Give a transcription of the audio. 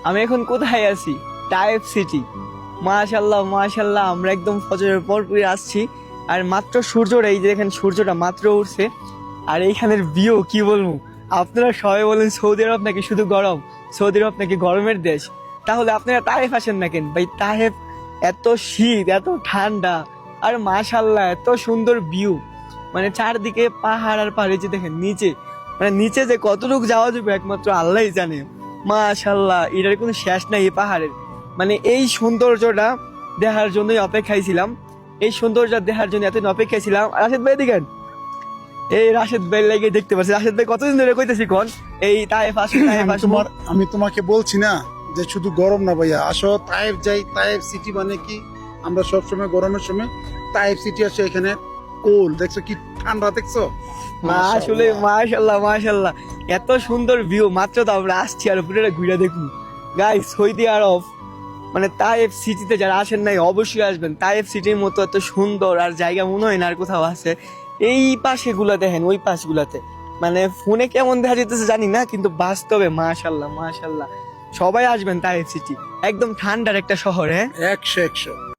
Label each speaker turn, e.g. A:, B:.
A: আমি এখন কোথায় আছি? Type city. মাশাল্লাহ মাশাল্লাহ, আমরা একদম ফজরের পর আসছি। আর মাত্র সূর্যটা, এই যে দেখেন সূর্যটা মাত্র উঠছে। আর এইখানের ভিউ কি বলবো, আপনারা সবাই বলেন সৌদি আরব নাকি শুধু গরম, সৌদি আরব নাকি গরমের দেশ। তাহলে আপনারা তাইফ আসেন না কেন ভাই? তাইফ এত শীত, এত ঠান্ডা, আর মাশাল্লাহ এত সুন্দর ভিউ। মানে চারদিকে পাহাড় আর পাহাড়, এই যে দেখেন নিচে, মানে নিচে যে কতটুকু যাওয়া যাবে একমাত্র আল্লাহই জানে। মাশাল্লাহ, এটার কোনো শেষ নাই এই পাহাড়ের। মানে এই সৌন্দর্যটা দেখার জন্যই অপেক্ষায় ছিলাম, এই সৌন্দর্য দেখার জন্য এতদিন অপেক্ষায় ছিলাম। রাশেদ ভাই দেখেন, এই রাশেদ ভাই লাগে দেখতে পাচ্ছি। রাশেদ ভাই কতদিন ধরে কইতেছি কোন এই তাইফ আসো তাইফ আসো।
B: আমি তোমাকে বলছি না যে শুধু গরম না ভাইয়া, আসো তাইফ যাই। তাইফ সিটি মানে কি, আমরা সব সময় গরমের সময় তাইফ সিটি আসে। এখানে কোল দেখছো, কি ঠান্ডা দেখছো।
A: আসলে মাশাল্লাহ মাশাল্লাহ, এত সুন্দর ভিউ। মাত্র তো আমরা আসছি আর পুরোটা ঘুরে দেখুন। গাইস, সৌদি আরব মানে তাইফ সিটিতে যারা আসেন নাই অবশ্যই আসবেন। তাইফ সিটির মতো এত সুন্দর আর জায়গা মনে হয় না আর কোথাও আছে। এই পাশে গুলা দেখেন, ওই পাশ গুলাতে মানে ফোনে কেমন দেখা যেতেছে জানি না, কিন্তু বাস্তবে মাশাল্লাহ মাশাল্লাহ। সবাই আসবেন তাইফ সিটি, একদম ঠান্ডার একটা শহর। হ্যাঁ,
B: 100